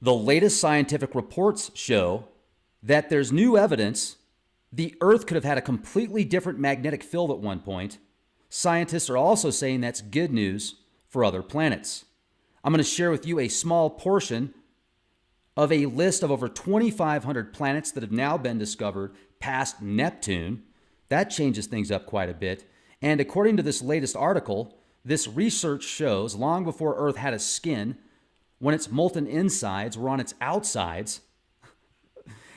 The latest scientific reports show that there's new evidence the Earth could have had a completely different magnetic field at one point. Scientists are also saying that's good news for other planets. I'm going to share with you a small portion of a list of over 2,500 planets that have now been discovered past Neptune. That changes things up quite a bit. And according to this latest article, this research shows long before Earth had a skin, when its molten insides were on its outsides,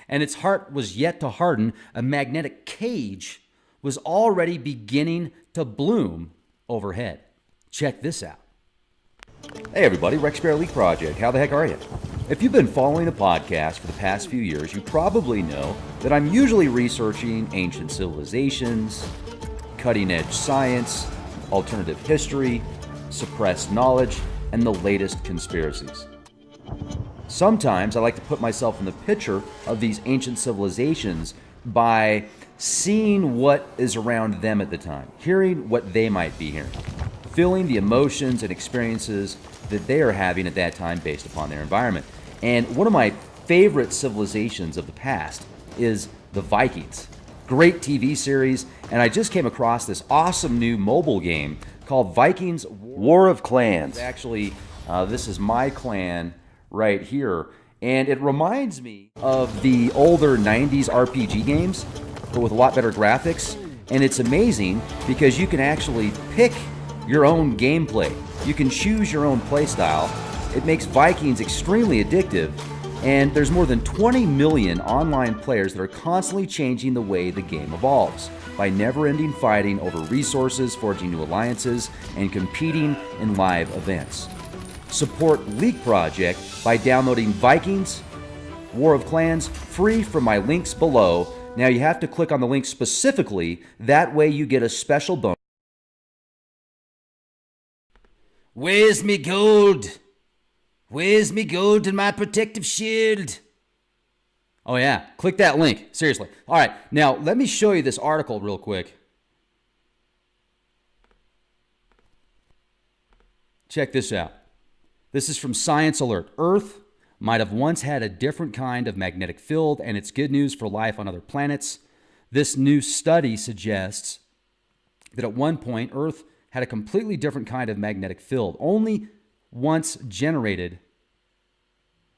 and its heart was yet to harden, a magnetic cage was already beginning to bloom overhead. Check this out. Hey everybody, Rex Bear Leak Project. How the heck are you? If you've been following the podcast for the past few years, you probably know that I'm usually researching ancient civilizations, cutting-edge science, alternative history, suppressed knowledge, and the latest conspiracies. Sometimes I like to put myself in the picture of these ancient civilizations by seeing what is around them at the time, hearing what they might be hearing, feeling the emotions and experiences that they are having at that time based upon their environment. And one of my favorite civilizations of the past is the Vikings. Great TV series, and I just came across this awesome new mobile game called Vikings War of Clans. Actually, this is my clan right here, and it reminds me of the older 90s RPG games, but with a lot better graphics. And it's amazing because you can actually pick your own gameplay. You can choose your own play style. It makes Vikings extremely addictive, and there's more than 20 million online players that are constantly changing the way the game evolves by never-ending fighting over resources, forging new alliances, and competing in live events. Support Leak Project by downloading Vikings War of Clans free from my links below. Now you have to click on the link specifically, that way you get a special bonus. Where's me gold? Where's me gold and my protective shield? Oh yeah, click that link, seriously. All right, now let me show you this article real quick. Check this out. This is from Science Alert. Earth might have once had a different kind of magnetic field, and it's good news for life on other planets. This new study suggests that at one point, Earth had a completely different kind of magnetic field, only once generated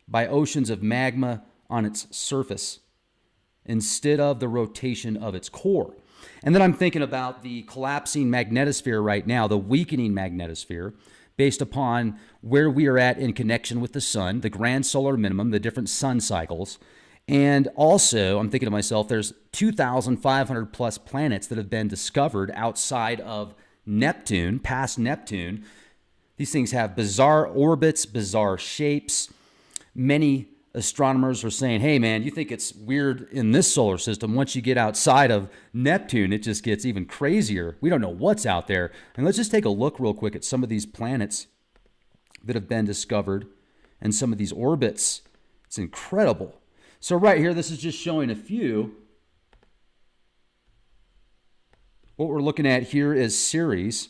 by oceans of magma on its surface, instead of the rotation of its core. And then I'm thinking about the collapsing magnetosphere right now, the weakening magnetosphere, based upon where we are at in connection with the sun, the grand solar minimum, the different sun cycles. And also, I'm thinking to myself, there's 2,500 plus planets that have been discovered outside of Neptune, past Neptune. These things have bizarre orbits, bizarre shapes. Many astronomers are saying, hey man, you think it's weird in this solar system. Once you get outside of Neptune, it just gets even crazier. We don't know what's out there. And let's just take a look real quick at some of these planets that have been discovered and some of these orbits. It's incredible. So right here, this is just showing a few. What we're looking at here is Ceres.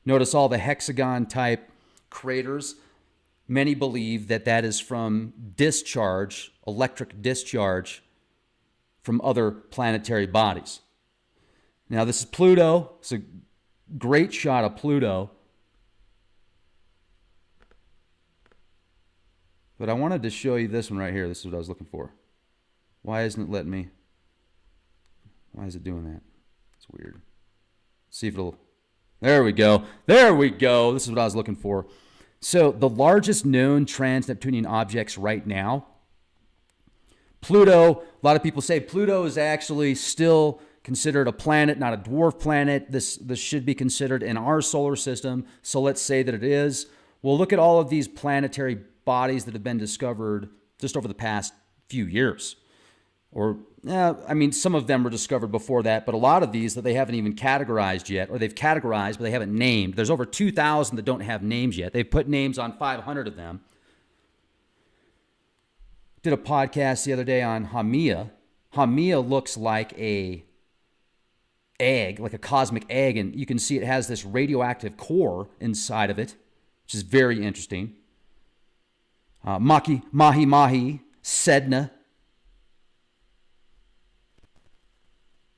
Notice all the hexagon type craters. Many believe that that is from discharge, electric discharge from other planetary bodies. Now this is Pluto. It's a great shot of Pluto. But I wanted to show you this one right here. This is what I was looking for. Why isn't it letting me? Why is it doing that? It's weird. See if it'll... There we go. There we go. This is what I was looking for. So the largest known trans-Neptunian objects right now, Pluto, a lot of people say Pluto is actually still considered a planet, not a dwarf planet. This should be considered in our solar system. So let's say that it is. Well, look at all of these planetary bodies that have been discovered just over the past few years. Or, some of them were discovered before that, but a lot of these that they haven't even categorized yet, or they've categorized, but they haven't named. There's over 2,000 that don't have names yet. They've put names on 500 of them. Did a podcast the other day on Haumea. Haumea looks like a egg, like a cosmic egg, and you can see it has this radioactive core inside of it, which is very interesting. Mahi Mahi, Sedna.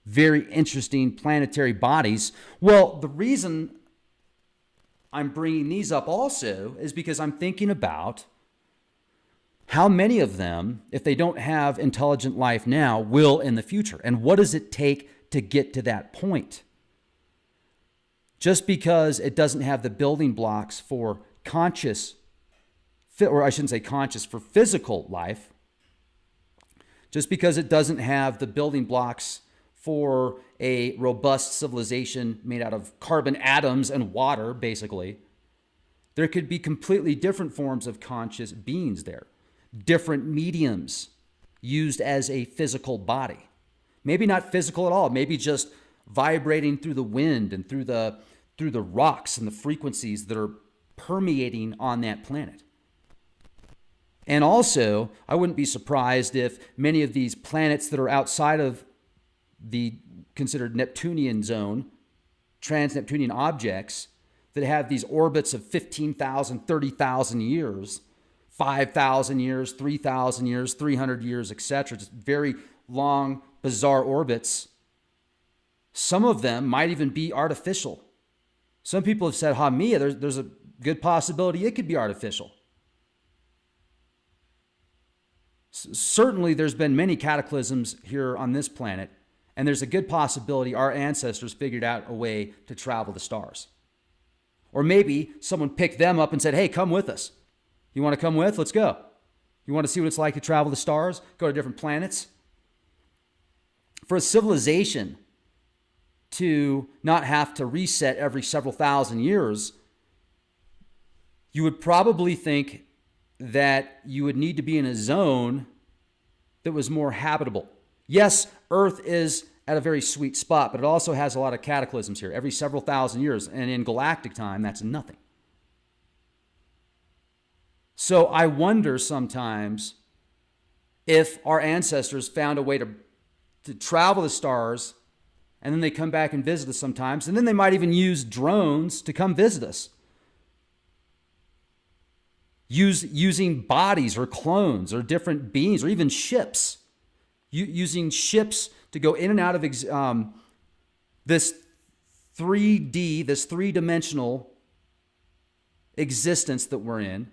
Very interesting planetary bodies. Well, the reason I'm bringing these up also is because I'm thinking about how many of them, if they don't have intelligent life now, will in the future. And what does it take to get to that point? Just because it doesn't have the building blocks for conscious, or I shouldn't say conscious, for physical life, just because it doesn't have the building blocks for a robust civilization made out of carbon atoms and water, basically, there could be completely different forms of conscious beings there, different mediums used as a physical body. Maybe not physical at all, maybe just vibrating through the wind and through the rocks and the frequencies that are permeating on that planet. And also, I wouldn't be surprised if many of these planets that are outside of the considered Neptunian zone, trans-Neptunian objects that have these orbits of 15,000, 30,000 years, 5,000 years, 3,000 years, 300 years, etc. Just very long, bizarre orbits. Some of them might even be artificial. Some people have said, Mia, there's a good possibility it could be artificial. Certainly, there's been many cataclysms here on this planet, and there's a good possibility our ancestors figured out a way to travel the stars. Or maybe someone picked them up and said, hey, come with us. You want to come with? Let's go. You want to see what it's like to travel the stars, go to different planets? For a civilization to not have to reset every several thousand years, you would probably think that you would need to be in a zone that was more habitable. Yes, Earth is at a very sweet spot, but it also has a lot of cataclysms here every several thousand years. And in galactic time, that's nothing. So I wonder sometimes if our ancestors found a way to travel the stars, and then they come back and visit us sometimes, and then they might even use drones to come visit us. Using bodies or clones or different beings or even ships. Using ships to go in and out of this 3D, this three-dimensional existence that we're in,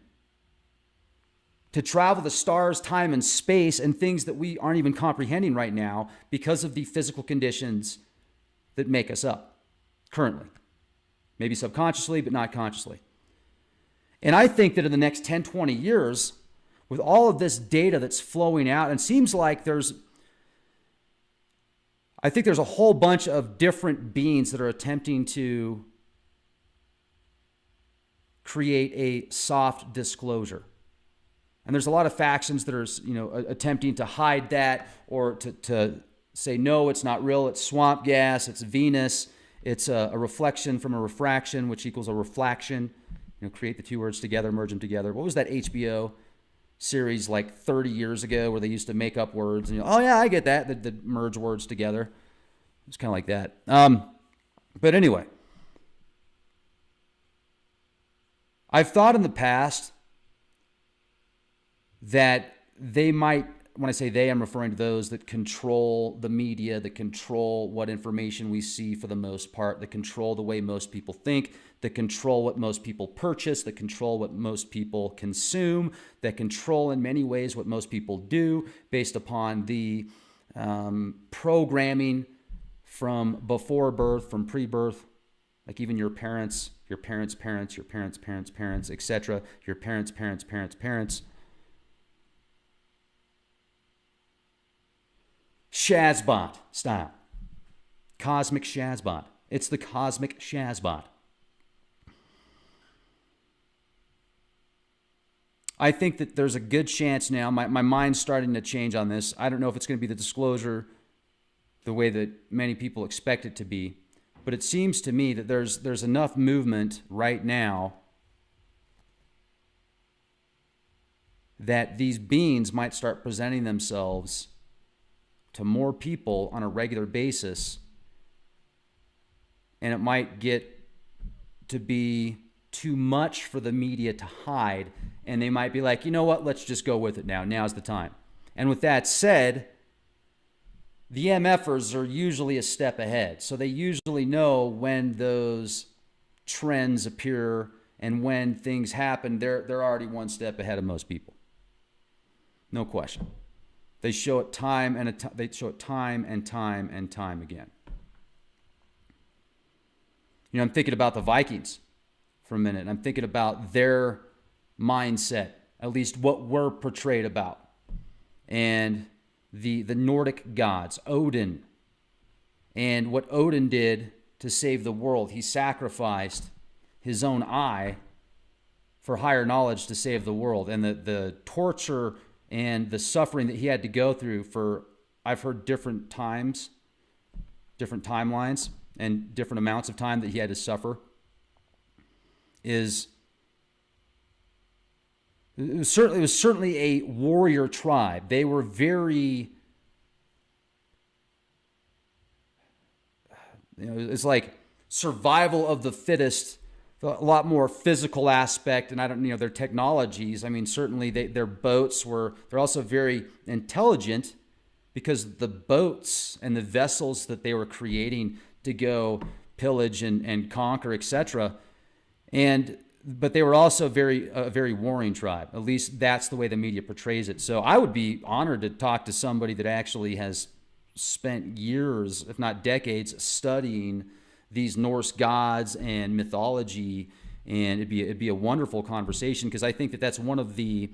to travel the stars, time, and space, and things that we aren't even comprehending right now because of the physical conditions that make us up currently. Maybe subconsciously, but not consciously. And I think that in the next 10, 20 years, with all of this data that's flowing out, and it seems like there's a whole bunch of different beings that are attempting to create a soft disclosure. And there's a lot of factions that are, attempting to hide that or to say, no, it's not real. It's swamp gas. It's Venus. It's a reflection from a refraction, which equals a reflection. Create the two words together, merge them together. What was that HBO series like 30 years ago where they used to make up words? And oh yeah, I get that. The merge words together. It's kind of like that. But anyway, I've thought in the past that they might, when I say they, I'm referring to those that control the media, that control what information we see for the most part, that control the way most people think, that control what most people purchase, that control what most people consume, that control in many ways what most people do based upon the programming from before birth, from pre-birth, like even your parents, your parents' parents, your parents' parents' parents, etc., your parents' parents' parents' parents. Shazbot style. Cosmic Shazbot. It's the cosmic Shazbot. I think that there's a good chance now, my mind's starting to change on this. I don't know if it's going to be the disclosure the way that many people expect it to be, but it seems to me that there's enough movement right now that these beings might start presenting themselves to more people on a regular basis, and it might get to be too much for the media to hide, and they might be like, you know what, let's just go with it now. Now's the time. And with that said, the MFers are usually a step ahead. So they usually know when those trends appear and when things happen. They're already one step ahead of most people. No question. They show it time and time and time again. You know, I'm thinking about the Vikings for a minute. And I'm thinking about their mindset, at least what we're portrayed about. And the Nordic gods, Odin, and what Odin did to save the world. He sacrificed his own eye for higher knowledge to save the world. And the torture and the suffering that he had to go through for, I've heard different times, different timelines, and different amounts of time that he had to suffer, it was certainly a warrior tribe. They were very, it's like survival of the fittest, a lot more physical aspect, and their technologies. I mean, certainly their boats they're also very intelligent, because the boats and the vessels that they were creating to go pillage and conquer, etc. But they were also a very warring tribe. At least that's the way the media portrays it. So I would be honored to talk to somebody that actually has spent years, if not decades, studying these Norse gods and mythology, and it'd be a wonderful conversation, because I think that that's one of the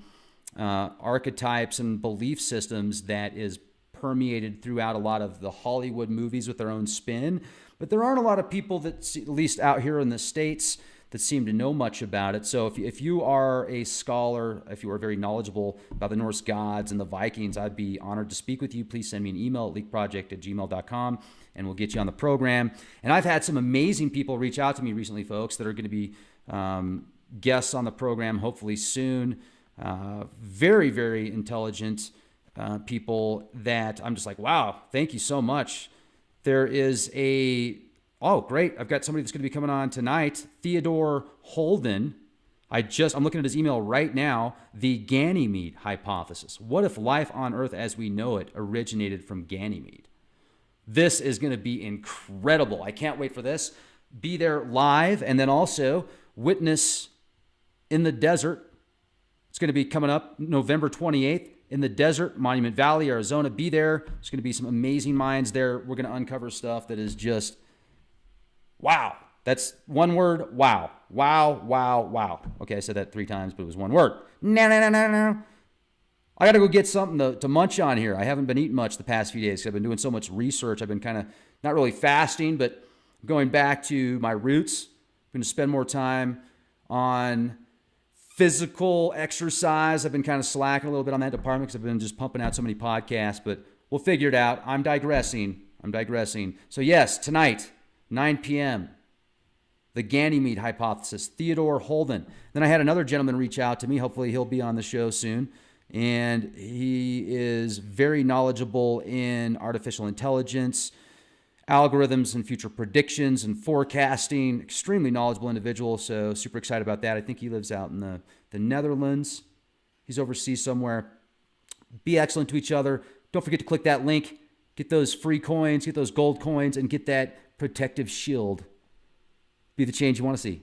archetypes and belief systems that is permeated throughout a lot of the Hollywood movies with their own spin. But there aren't a lot of people that, at least out here in the States, that seem to know much about it. So if you are a scholar, if you are very knowledgeable about the Norse gods and the Vikings, I'd be honored to speak with you. Please send me an email at leakproject@gmail.com, and we'll get you on the program. And I've had some amazing people reach out to me recently, folks, that are going to be guests on the program hopefully soon. Very, very intelligent people that I'm just like, wow, thank you so much. There is oh, great. I've got somebody that's going to be coming on tonight, Theodore Holden. I'm looking at his email right now. The Ganymede hypothesis. What if life on Earth as we know it originated from Ganymede? This is going to be incredible. I can't wait for this. Be there live, and then also witness in the desert. It's going to be coming up November 28th in the desert, Monument Valley, Arizona. Be there. There's going to be some amazing minds there. We're going to uncover stuff that is just wow. That's one word. Wow. Wow, wow, wow. Okay, I said that 3 times, but it was one word. No. I got to go get something to munch on here. I haven't been eating much the past few days. I've been doing so much research. I've been kind of not really fasting, but going back to my roots. I'm going to spend more time on physical exercise. I've been kind of slacking a little bit on that department because I've been just pumping out so many podcasts, but we'll figure it out. I'm digressing. So yes, tonight, 9 p.m., the Ganymede hypothesis, Theodore Holden. Then I had another gentleman reach out to me. Hopefully he'll be on the show soon. And he is very knowledgeable in artificial intelligence, algorithms and future predictions and forecasting. Extremely knowledgeable individual, so super excited about that. I think he lives out in the Netherlands. He's overseas somewhere. Be excellent to each other. Don't forget to click that link. Get those free coins, get those gold coins, and get that protective shield. Be the change you want to see.